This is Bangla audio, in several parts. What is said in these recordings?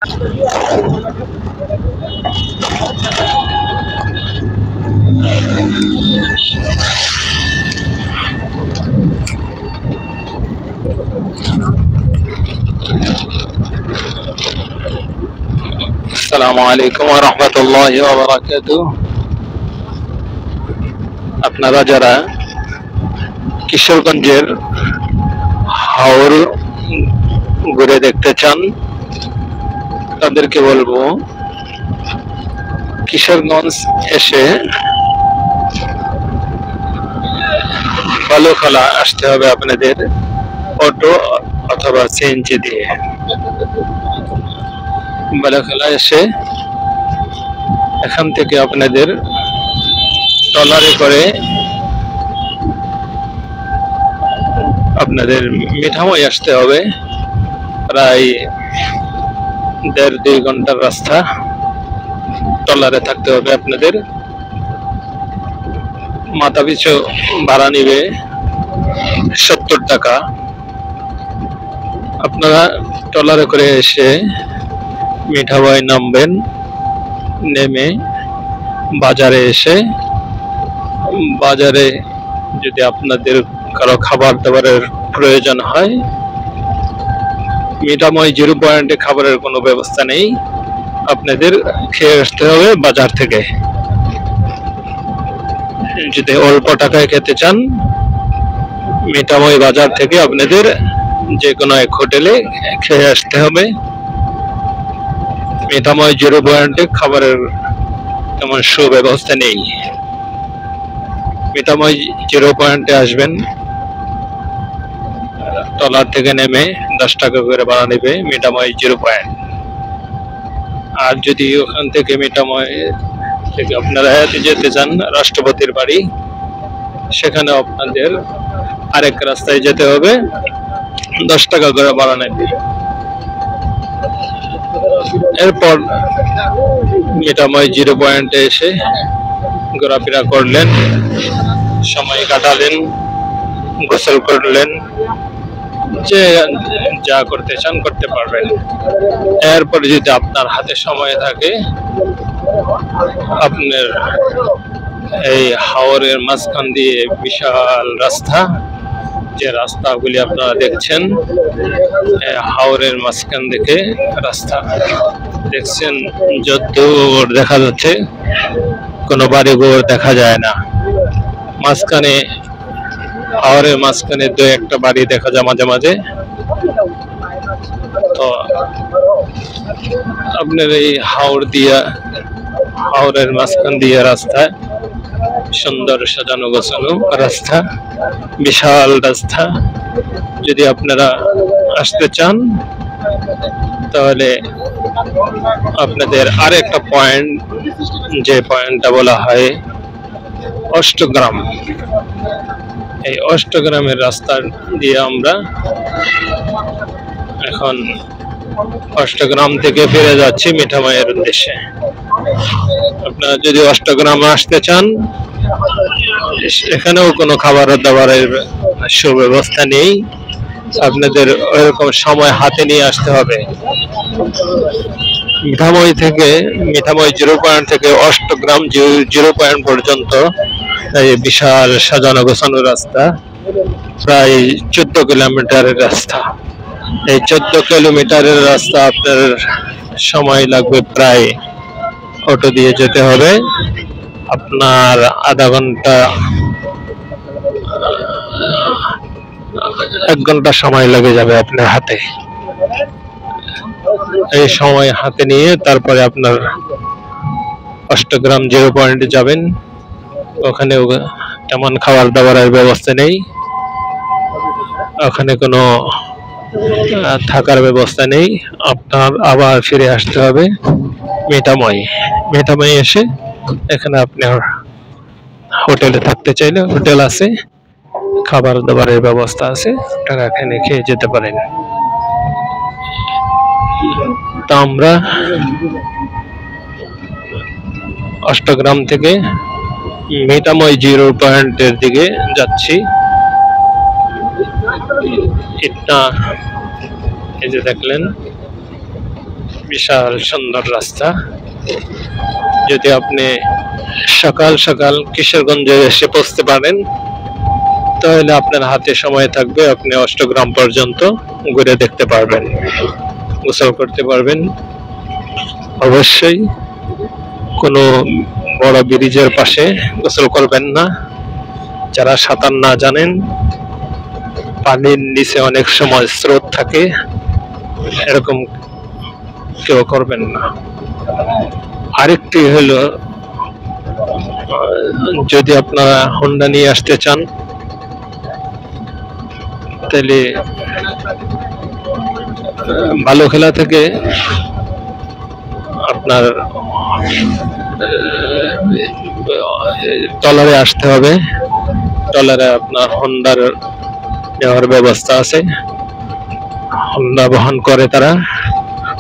আসসালামু আলাইকুম ওয়া রাহমাতুল্লাহি ওয়া বারাকাতুহু। আপনারা যারা কিশোরগঞ্জের হাওর ঘুরে দেখতে চান তাদেরকে বলবো, কিশোরগঞ্জ এসে বালুখলা আসতে হবে আপনাদের অটো অথবা সিএনজি দিয়ে। বালুখলা এসে এখান থেকে আপনাদের ট্রলারে করে আপনাদের মিঠামই আসতে হবে। প্রায় 1.5-2 ঘন্টার রাস্তা। ট্রলারে থাকতে হবে আপনাদের। মাথা পিছু ভাড়া নিবে 70 টাকা। আপনারা ট্রলারে করে এসে মিঠামই নামবেন। নেমে বাজারে এসে বাজারে যদি আপনাদের কারো খাবার দাবারের প্রয়োজন হয়, মিঠামই 0 পয়েন্টে খাবারের কোনো ব্যবস্থা নেই, আপনাদের খেয়ে আসতে হবে বাজার থেকে। যদি অল্প টাকায় খেতে চান, মিঠামই বাজার থেকে আপনাদের যে কোনো এক হোটেলে খেয়ে আসতে হবে। মিঠামই 0 পয়েন্টে খাবারের তেমন সুব্যবস্থা নেই। মিঠামই 0 পয়েন্টে আসবেন, ট্রলার থেকে নেমে 10 টাকা করে ভাড়া নেবে মিঠামই 0 পয়েন্ট। আর যদি ওখান থেকে মিঠামই থেকে আপনারা যেতে চান রাষ্ট্রপতির বাড়ি, সেখানে আপনাদের আরেক রাস্তায় যেতে হবে, 10 টাকা করে ভাড়া নেবে। এরপর মিঠামই 0 পয়েন্টে এসে ঘোরাফেরা করলেন, সময় কাটালেন, গোসল করলেন, যে যা করতে চান করতে পারবেন। এরপর যদি আপনার হাতে সময় থাকে, আপনার এই হাওরের মাঝখান দিয়ে বিশাল রাস্তা, যে রাস্তাগুলি আপনারা দেখছেন, হাওরের মাঝখান থেকে রাস্তা দেখছেন, যতদূর দেখা যাচ্ছে কোনো বাড়িঘর দেখা যায় না। মাঝখানে হাওরের মাঝখানে 2-1টা বাড়ি দেখা যায় মাঝে মাঝে। তো আপনার এই হাওরের মাঝখান দিয়ে রাস্তায় সুন্দর সাজানো গোছানো রাস্তা, বিশাল রাস্তা। যদি আপনারা আসতে চান তাহলে আপনাদের আরেকটা পয়েন্ট, যে পয়েন্টটা বলা হয় অষ্টগ্রাম, এই অষ্টগ্রামের রাস্তা দিয়ে আমরা এখন অষ্টগ্রাম থেকে ফিরে যাচ্ছি মিঠামইয়ের উদ্দেশ্যে। আপনারা যদি অষ্টগ্রামে আসতে চান, এখানেও কোনো খাবার দাবারের সুব্যবস্থা নেই, আপনাদের ওইরকম সময় হাতে নিয়ে আসতে হবে। মিঠামই 0 পয়েন্ট থেকে অষ্টগ্রাম 0 পয়েন্ট পর্যন্ত এই বিশাল সাজানো গোছানো রাস্তা, প্রায় 14 কিলোমিটারের রাস্তা। এই 14 কিলোমিটারের রাস্তা আপনার সময় লাগবে, প্রায় অটো দিয়ে যেতে হবে আপনার আধা ঘন্টা 1 ঘন্টা সময় লেগে যাবে আপনার হাতে। এই সময় হাতে নিয়ে তারপরে আপনার অষ্টগ্রাম 0 পয়েন্টে যাবেন। ওখানে তেমন খাবার দাবারের ব্যবস্থা নেই, ওখানে কোনো থাকার ব্যবস্থা নেই। আপনার আবার ফিরে আসতে হবে মিঠামই এসে এখানে আপনার হোটেলে থাকতে চাইলে হোটেল আছে, খাবার দাবারের ব্যবস্থা আছে, টাকা এখানে খেয়ে যেতে পারেন। তা আমরা অষ্টগ্রাম থেকে মিঠামই 0 পয়েন্টের দিকে যাচ্ছি। এটা এই যে দেখলেন বিশাল সুন্দর রাস্তা। যদি আপনি সকাল সকাল কিশোরগঞ্জে এসে পৌঁছতে পারেন তাহলে আপনার হাতে সময় থাকবে, আপনি অষ্টগ্রাম পর্যন্ত ঘুরে দেখতে পারবেন, গোসল করতে পারবেন। অবশ্যই কোনো বড় ব্রিজের পাশে গোসল করবেন না। যারা সাঁতার না জানেন, পানির নিচে অনেক সময় স্রোত থাকে, এরকম কেউ করবেন না। আরেকটি হলো, যদি আপনারা হোন্ডা নিয়ে আসতে চান তাহলে ভালো খেলা থেকে আপনার ট্রলারে আসতে হবে। ট্রলারে আপনার হোন্ডার নেওয়ার ব্যবস্থা আছে, হোন্ডা বহন করে, তারা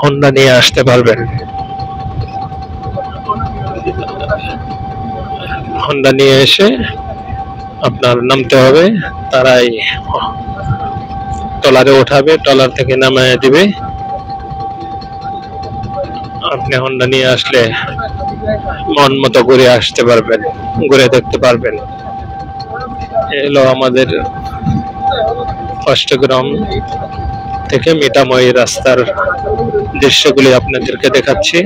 হোন্ডা নিয়ে আসতে পারবেন। হোন্ডা নিয়ে এসে আপনার নামতে হবে, তারাই ট্রলারে ওঠাবে, ট্রলার থেকে নামিয়ে দিবে। আপনি হোন্ডা নিয়ে আসলে মন মতো ঘুরে আসতে পারবেন, ঘুরে দেখতে পারবেন। এলো আমাদের অষ্টগ্রাম থেকে মিঠাময়ী রাস্তার দৃশ্যগুলি আপনাদেরকে দেখাচ্ছি।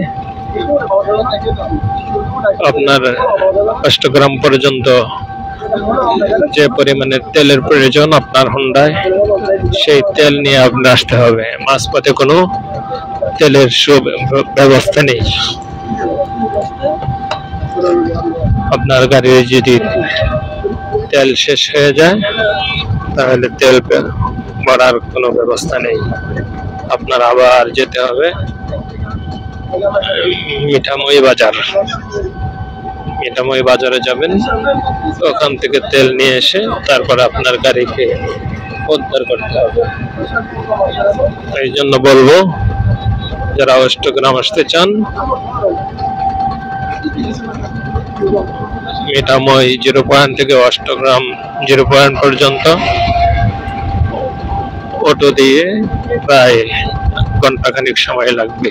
আপনার অষ্টগ্রাম পর্যন্ত যে পরিমাণে তেলের প্রয়োজন আপনার হোন্ডায়, সেই তেল নিয়ে আপনি আসতে হবে। মাঝপথে কোনো তেলের ব্যবস্থা নেই। আপনার গাড়ির যদি তেল শেষ হয়ে যায় তাহলে তেল ভরার কোনো ব্যবস্থা নেই, আপনার আবার যেতে হবে মিঠাময়ী বাজার। মিঠাময়ী বাজারে যাবেন, ওখান থেকে তেল নিয়ে এসে তারপর আপনার গাড়িকে উদ্ধার করতে হবে। এই জন্য বলবো, যারা অষ্টগ্রাম আসতে চান, মিঠাময়ী 0 পয়েন্ট থেকে অষ্টগ্রাম 0 পয়েন্ট পর্যন্ত অটো দিয়ে প্রায় ঘন্টাখানিক সময় লাগবে।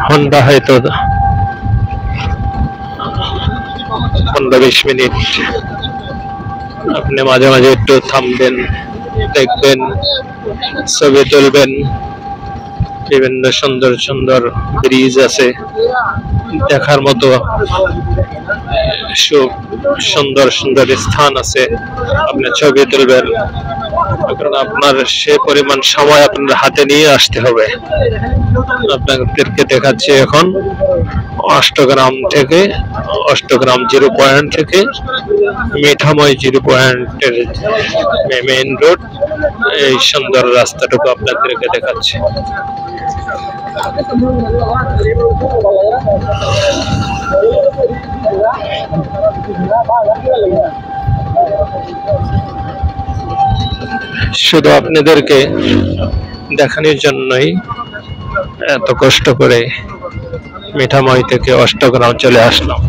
হোন্ডা হয়তো 15-20 মিনিট। আপনি মাঝে মাঝে একটু থামবেন, দেখবেন, ছবি তুলবেন। বিভিন্ন সুন্দর সুন্দর ব্রিজ আছে, দেখার মতো সুন্দর সুন্দর স্থান আছে, আপনি ছবি তুলবেন। কারণ আপনার সে পরিমাণ সময় আপনার হাতে নিয়ে আসতে হবে। আপনাদেরকে দেখাচ্ছি এখন অষ্টগ্রাম থেকে, অষ্টগ্রাম 0 পয়েন্ট থেকে মিঠাময়ী 0 পয়েন্টের মেইন রোড, এই সুন্দর রাস্তাটুকু আপনাদেরকে দেখাচ্ছি। শুধু আপনাদেরকে দেখানোর জন্যই এত কষ্ট করে মিঠাময়ী থেকে অষ্টগ্রাম চলে আসলাম।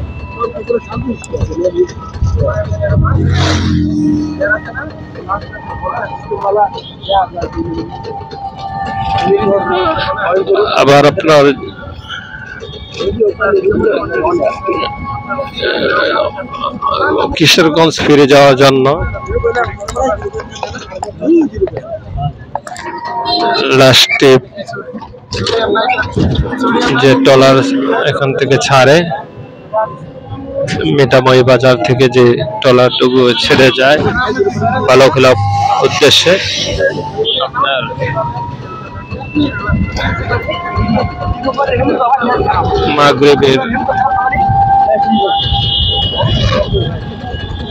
আবার আপনার কিশোরগঞ্জ ফিরে যাওয়ার জন্য লাস্টে যে ট্রলার এখান থেকে ছাড়ে, মিঠাময়ী বাজার থেকে যে ট্রলারটুকু ছেড়ে যায় বালুখোলা উদ্দেশ্যে, আপনার মাগরিবের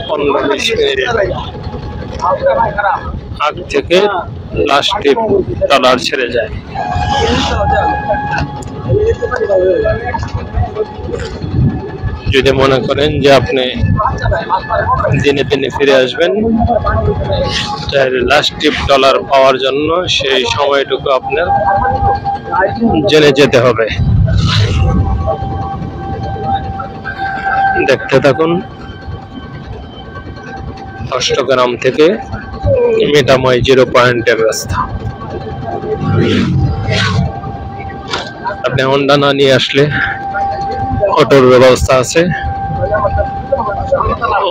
15-20 মিনিট আগ থেকে লাস্টে ট্রলার ছেড়ে যায়। যদি মনে করেন যে আপনি দিনে দিনে ফিরে আসবেন, তাহলে লাস্ট ট্রিপ ট্রলার পাওয়ার জন্য সেই সময়টুকু আপনার জেনে যেতে হবে। দেখতে থাকুন অষ্টগ্রাম থেকে মিঠাময়ী 0 পয়েন্টের রাস্তা। আপনি হোন্ডা না নিয়ে আসলে অটোর ব্যবস্থা আছে।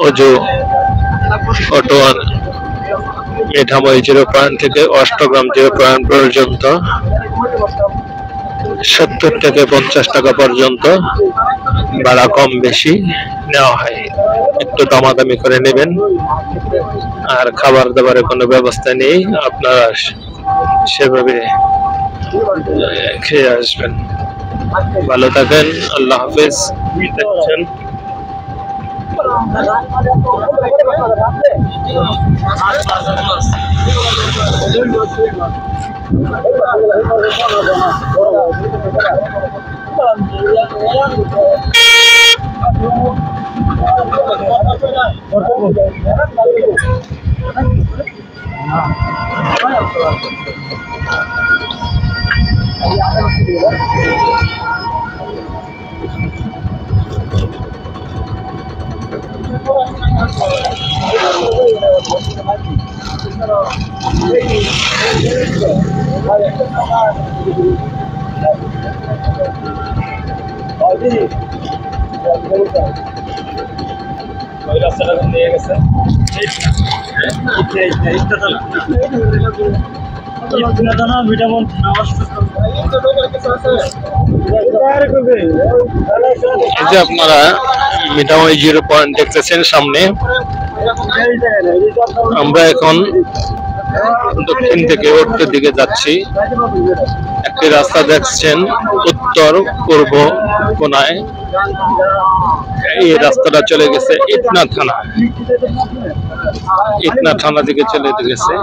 অজু অটো মিঠামই 0 থেকে অষ্টগ্রাম 0 পর্যন্ত 70 থেকে 50 টাকা পর্যন্ত ভাড়া কম বেশি নেওয়া হয়। একটু দামাদামি করে নেবেন। আর খাবার দাবারের কোনো ব্যবস্থা নেই, আপনারা সেভাবে খেয়ে আসবেন। ভালো থাকেন, আল্লাহ হাফেজ। দেখছেন রাস্তাটা নিয়ে গেছে আপনারা মিঠামই 0 দেখতেছেন সামনে। আমরা এখন দক্ষিণ থেকে উত্তর দিকে যাচ্ছি। একটি রাস্তা দেখছেন উত্তর পূর্ব কোনায়। এই রাস্তাটা চলে গেছে ইটনা থানা। ইটনা থানা দিকে চলে গেছে।